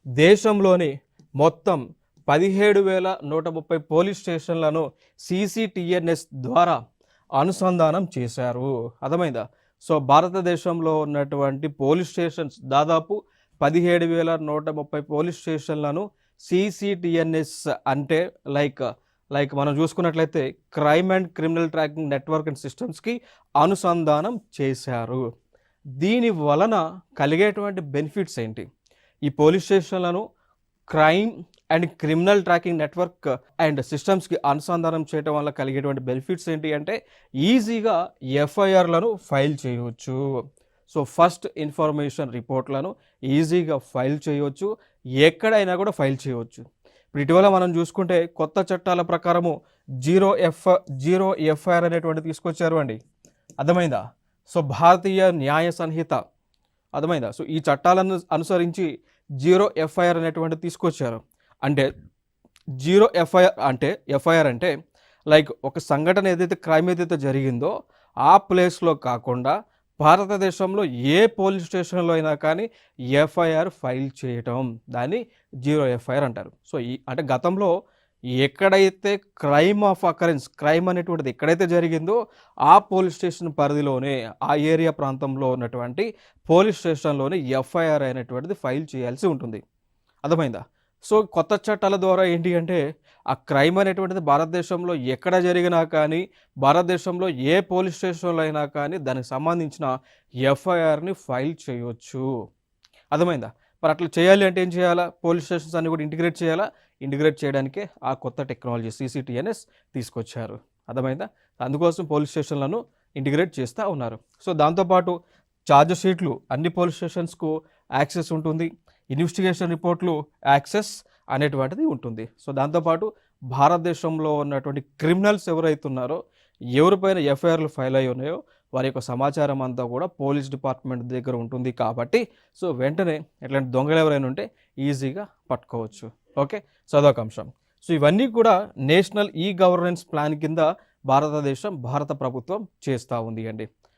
దేశంలోని మొత్తం 17,130 పోలీస్ స్టేషన్లను సీసీటీఎన్ఎస్ ద్వారా అనుసంధానం చేశారు. అర్థమైందా? సో భారతదేశంలో ఉన్నటువంటి పోలీస్ స్టేషన్స్ దాదాపు 17,130 పోలీస్ స్టేషన్లను సీసీటీఎన్ఎస్ అంటే లైక్ మనం చూసుకున్నట్లయితే crime and criminal tracking network and సిస్టమ్స్కి అనుసంధానం చేశారు. దీని వలన కలిగేటువంటి బెనిఫిట్స్ ఏంటి? ఈ పోలీస్ స్టేషన్లను crime and criminal tracking network and సిస్టమ్స్కి అనుసంధానం చేయడం వల్ల కలిగేటువంటి బెనిఫిట్స్ ఏంటి అంటే ఈజీగా ఎఫ్ఐఆర్లను ఫైల్ చేయవచ్చు. సో ఫస్ట్ ఇన్ఫర్మేషన్ రిపోర్ట్లను ఈజీగా ఫైల్ చేయవచ్చు, ఎక్కడైనా కూడా ఫైల్ చేయవచ్చు. ఇప్పుడు ఇటీవల మనం చూసుకుంటే కొత్త చట్టాల ప్రకారము జీరో ఎఫ్ఐఆర్ అనేటువంటి తీసుకొచ్చారు అండి. అర్థమైందా? సో భారతీయ న్యాయ సంహిత, అర్థమైందా? సో ఈ చట్టాలను అనుసరించి జీరో ఎఫ్ఐఆర్ అనేటువంటి తీసుకొచ్చారు. అంటే జీరో ఎఫ్ఐఆర్ అంటే లైక్ ఒక సంఘటన ఏదైతే క్రైమ్ ఏదైతే జరిగిందో ఆ ప్లేస్లో కాకుండా భారతదేశంలో ఏ పోలీస్ స్టేషన్లో అయినా కానీ ఎఫ్ఐఆర్ ఫైల్ చేయటం, దాన్ని జీరో ఎఫ్ఐఆర్ అంటారు. సో అంటే గతంలో ఎక్కడైతే క్రైమ్ అనేటువంటిది ఎక్కడైతే జరిగిందో ఆ పోలీస్ స్టేషన్ పరిధిలోనే, ఆ ఏరియా ప్రాంతంలో ఉన్నటువంటి పోలీస్ స్టేషన్లోనే ఎఫ్ఐఆర్ అనేటువంటిది ఫైల్ చేయాల్సి ఉంటుంది. అర్థమైందా? సో కొత్త చట్టాల ద్వారా ఏంటి అంటే ఆ క్రైమ్ అనేటువంటిది భారతదేశంలో ఎక్కడ జరిగినా కానీ, భారతదేశంలో ఏ పోలీస్ స్టేషన్లో అయినా కానీ దానికి సంబంధించిన ఎఫ్ఐఆర్ని ఫైల్ చేయవచ్చు. అర్థమైందా? మరి అట్లా చేయాలి అంటే ఏం చేయాలా? పోలీస్ స్టేషన్స్ అన్ని కూడా ఇంటిగ్రేట్ చేయాలా? ఇంటిగ్రేట్ చేయడానికే ఆ కొత్త టెక్నాలజీ సీసీటీఎన్ఎస్ తీసుకొచ్చారు. అర్థమైందా? అందుకోసం పోలీస్ స్టేషన్లను ఇంటిగ్రేట్ చేస్తూ ఉన్నారు. సో దాంతోపాటు ఛార్జ్ షీట్లు అన్ని పోలీస్ స్టేషన్స్కు యాక్సెస్ ఉంటుంది, ఇన్వెస్టిగేషన్ రిపోర్ట్లు యాక్సెస్ అనేటువంటిది ఉంటుంది. సో దాంతోపాటు భారతదేశంలో ఉన్నటువంటి క్రిమినల్స్ ఎవరైతే ఉన్నారో, ఎవరిపైన ఎఫ్ఐఆర్లు ఫైల్ అయి ఉన్నాయో వారి యొక్క సమాచారం అంతా కూడా పోలీస్ డిపార్ట్మెంట్ దగ్గర ఉంటుంది కాబట్టి సో వెంటనే ఎట్లాంటి దొంగలు ఎవరైనా ఉంటే ఈజీగా పట్టుకోవచ్చు. ఓకే, సో అదొక అంశం. సో ఇవన్నీ కూడా నేషనల్ ఈ గవర్నెన్స్ ప్లాన్ కింద భారత ప్రభుత్వం చేస్తూ ఉంది అండి.